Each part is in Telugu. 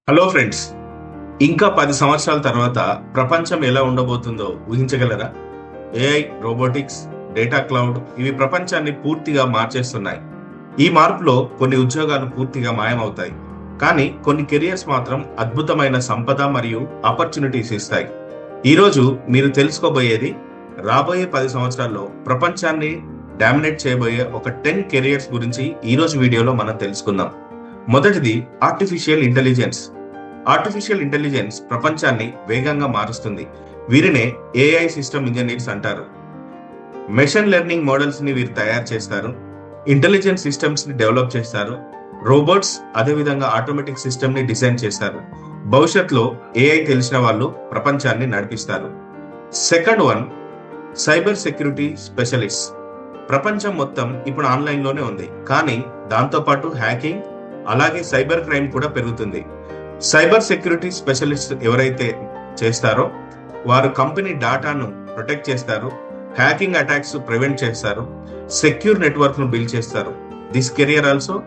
హలో ఫ్రెండ్స్, ఇంకా 10 సంవత్సరాల తర్వాత ప్రపంచం ఎలా ఉండబోతుందో ఊహించగలరా? ఏఐ, రోబోటిక్స్, డేటా క్లౌడ్ ఇవి ప్రపంచాన్ని పూర్తిగా మార్చేస్తున్నాయి. ఈ మార్పులో కొన్ని ఉద్యోగాలు పూర్తిగా మాయమవుతాయి. కానీ కొన్ని కెరియర్స్ మాత్రం అద్భుతమైన సంపద మరియు ఆపర్చునిటీస్ ఇస్తాయి. ఈరోజు మీరు తెలుసుకోబోయేది రాబోయే 10 సంవత్సరాల్లో ప్రపంచాన్ని డామినేట్ చేయబోయే ఒక 10 కెరియర్స్ గురించి ఈరోజు వీడియోలో మనం తెలుసుకుందాం. మొదటిది ఆర్టిఫిషియల్ ఇంటెలిజెన్స్. ఆర్టిఫిషియల్ ఇంటెలిజెన్స్ ప్రపంచాన్ని వేగంగా మారుస్తుంది. వీరినే ఏఐ సిస్టమ్ ఇంజనీర్స్ అంటారు. మెషిన్ లెర్నింగ్ మోడల్స్ ని వీరు తయారు చేస్తారు. ఇంటెలిజెంట్ సిస్టమ్స్ ని డెవలప్ చేస్తారు. రోబోట్స్ అదేవిధంగా ఆటోమేటిక్ సిస్టమ్ ని డిజైన్ చేస్తారు. భవిష్యత్తులో ఏఐ తెలిసిన వాళ్ళు ప్రపంచాన్ని నడిపిస్తారు. Second one, cyber security specialist. ప్రపంచం మొత్తం ఇప్పుడు ఆన్లైన్ లోనే ఉంది, కానీ దాంతోపాటు హ్యాకింగ్ అలాగే సైబర్ క్రైమ్ కూడా పెరుగుతుంది. సైబర్ సెక్యూరిటీ స్పెషలిస్ట్ ఎవరైతే చేస్తారో వారు కంపెనీ డాటాను ప్రొటెక్ట్ చేస్తారు, హ్యాకింగ్ అటాక్స్ ప్రివెంట్ చేస్తారు, సెక్యూర్ నెట్వర్క్ ను బిల్డ్ చేస్తారు. దిస్ కెరియర్ ఆల్సో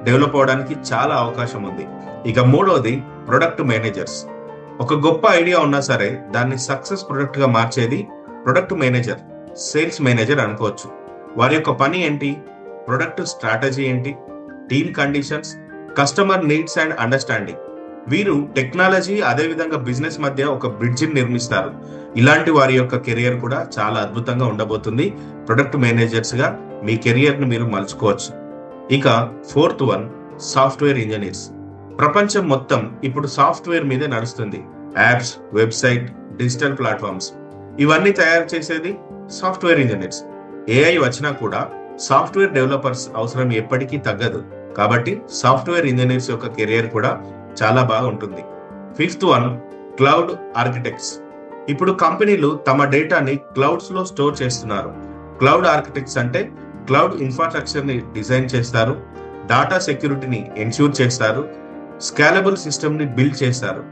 డెవలప్ అవడానికి చాలా అవకాశం ఉంది. ఇక మూడవది ప్రొడక్ట్ మేనేజర్స్. ఒక గొప్ప ఐడియా ఉన్నా సరే దాన్ని సక్సెస్ ప్రొడక్ట్ గా మార్చేది ప్రొడక్ట్ మేనేజర్, సేల్స్ మేనేజర్ అనుకోవచ్చు. వారి యొక్క పని ఏంటి? ప్రొడక్ట్ స్ట్రాటజీ ఏంటి, team conditions, customer needs and understanding. వీరు టెక్నాలజీ అదేవిధంగా బిజినెస్ మధ్య ఒక బ్రిడ్జిని నిర్మిస్తారు. ఇలాంటి వారి యొక్క కెరియర్ కూడా చాలా అద్భుతంగా ఉండబోతుంది. ప్రొడక్ట్ మేనేజర్స్ గా మీ కెరియర్ ను మీరు మలుచుకోవచ్చు. ఇక ఫోర్త్ వన్, సాఫ్ట్వేర్ ఇంజనీర్స్. ప్రపంచం మొత్తం ఇప్పుడు సాఫ్ట్వేర్ మీదే నడుస్తుంది. యాప్స్, వెబ్సైట్, డిజిటల్ ప్లాట్ఫామ్స్ ఇవన్నీ తయారు చేసేది సాఫ్ట్వేర్ ఇంజనీర్స్. ఏఐ వచ్చినా కూడా సాఫ్ట్వేర్ డెవలపర్స్ అవసరం ఎప్పటికీ తగ్గదు. కాబట్టి సాఫ్ట్వేర్ ఇంజనీర్స్ యొక్క కెరియర్ కూడా చాలా బాగా ఉంటుంది. Fifth one, cloud architects. ఇప్పుడు కంపెనీలు తమ డేటాని క్లౌడ్స్ లో స్టోర్ చేస్తున్నారు. క్లౌడ్ ఆర్కిటెక్ట్స్ అంటే క్లౌడ్ ఇన్ఫ్రాస్ట్రక్చర్ ని డిజైన్ చేస్తారు, డాటా సెక్యూరిటీని ఎన్ష్యూర్ చేస్తారు, స్కేలబుల్ సిస్టమ్ ని బిల్డ్ చేస్తారు.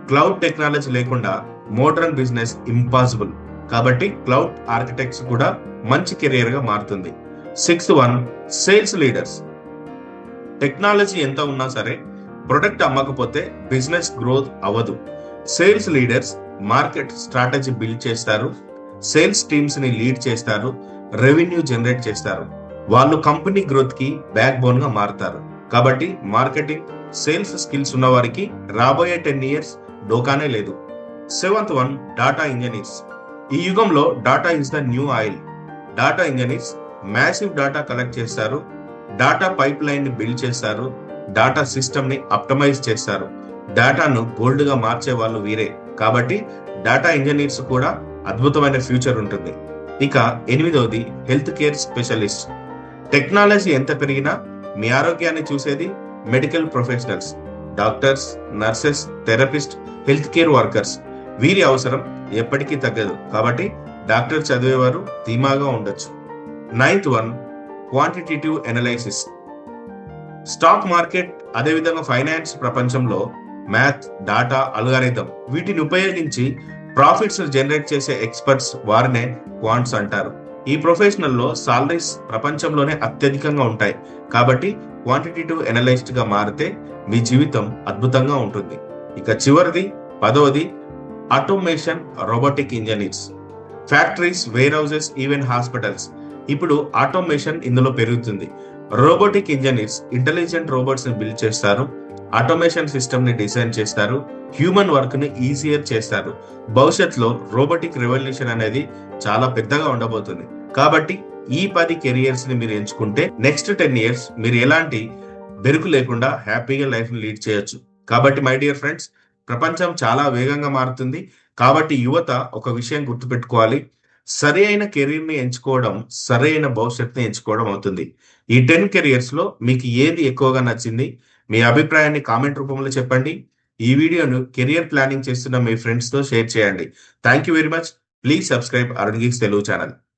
క్లౌడ్ టెక్నాలజీ లేకుండా మోడర్న్ బిజినెస్ ఇంపాసిబుల్. కాబట్టి క్లౌడ్ ఆర్కిటెక్ట్స్ కూడా మంచి కెరియర్ గా మారుతుంది. Sixth one, sales leaders. Technology ఎంత ఉన్నా సరే ప్రొడక్ట్ అమ్మకపోతే బిజినెస్ గ్రోత్ అవ్వదు. Sales leaders market strategy build చేస్తారు, సేల్స్ టీమ్స్ ని లీడ్ చేస్తారు, రెవెన్యూ జనరేట్ చేస్తారు. వాళ్ళు కంపెనీ గ్రోత్ కి బ్యాక్ బోన్ గా మారుతారు. కాబట్టి మార్కెటింగ్, సేల్స్ స్కిల్స్ ఉన్న వారికి రాబోయే 10 years డోకానే లేదు. Seventh one, data engineers. ఈ యుగంలో data is the new oil. Data engineers massive data collect చేస్తారు, డాటా పైప్ లైన్ ని బిల్డ్ చేస్తారు, డాటా సిస్టమ్ ని ఆప్టిమైజ్ చేస్తారు. డాటాను గోల్డ్ గా మార్చే వాళ్ళు వీరే. కాబట్టి డాటా ఇంజనీర్స్ కూడా అద్భుతమైన ఫ్యూచర్ ఉంటుంది. ఇక ఎనిమిదవది, హెల్త్ కేర్ స్పెషలిస్ట్. టెక్నాలజీ ఎంత పెరిగినా మీ ఆరోగ్యాన్ని చూసేది medical professionals, doctors, nurses, therapist, health care workers. వీరి అవసరం ఎప్పటికీ తగ్గదు. కాబట్టి డాక్టర్ చదివేవారు ధీమాగా ఉండొచ్చు. Ninth one, quantitative analysis. Stock market అదేవిధంగా ఫైనాన్స్ ప్రపంచంలో మ్యాథ్, డాటా, అల్గారిథం వీటిని ఉపయోగించి ప్రాఫిట్స్ జనరేట్ చేసే ఎక్స్పర్ట్స్, వారినే క్వాంట్స్ అంటారు. ఈ ప్రొఫెషనల్ లో సాలరీస్ ప్రపంచంలోనే అత్యధికంగా ఉంటాయి. కాబట్టి క్వాంటిటేటివ్ ఎనలిస్ట్ గా మారితే మీ జీవితం అద్భుతంగా ఉంటుంది. ఇక చివరిది 10వది, automation robotic engineers. Factories, warehouses, even hospitals ఇప్పుడు ఆటోమేషన్ ఇందులో పెరుగుతుంది. రోబోటిక్ ఇంజనీర్స్ ఇంటెలిజెంట్ రోబోట్స్ ని బిల్డ్ చేస్తారు, ఆటోమేషన్ సిస్టమ్ ని డిజైన్ చేస్తారు, హ్యూమన్ వర్క్ ని ఈజియర్ చేస్తారు. భవిష్యత్తులో రోబోటిక్ రెవల్యూషన్ అనేది చాలా పెద్దగా ఉండబోతుంది. కాబట్టి ఈ 10 కెరియర్స్ ని మీరు ఎంచుకుంటే నెక్స్ట్ 10 years మీరు ఎలాంటి బెరుకు లేకుండా హ్యాపీగా లైఫ్ ని లీడ్ చేయొచ్చు. కాబట్టి మై డియర్ ఫ్రెండ్స్, ప్రపంచం చాలా వేగంగా మారుతుంది. కాబట్టి యువత ఒక విషయం గుర్తుపెట్టుకోవాలి, సరి అయిన కెరీర్ ని ఎంచుకోవడం సరైన భవిష్యత్తుని ఎంచుకోవడం అవుతుంది. ఈ 10 కెరియర్స్ లో మీకు ఏది ఎక్కువగా నచ్చింది? మీ అభిప్రాయాన్ని కామెంట్ రూపంలో చెప్పండి. ఈ వీడియోను కెరియర్ ప్లానింగ్ చేస్తున్న మీ ఫ్రెండ్స్ తో షేర్ చేయండి. Thank you very much. Please subscribe Arun Geeks Telugu channel.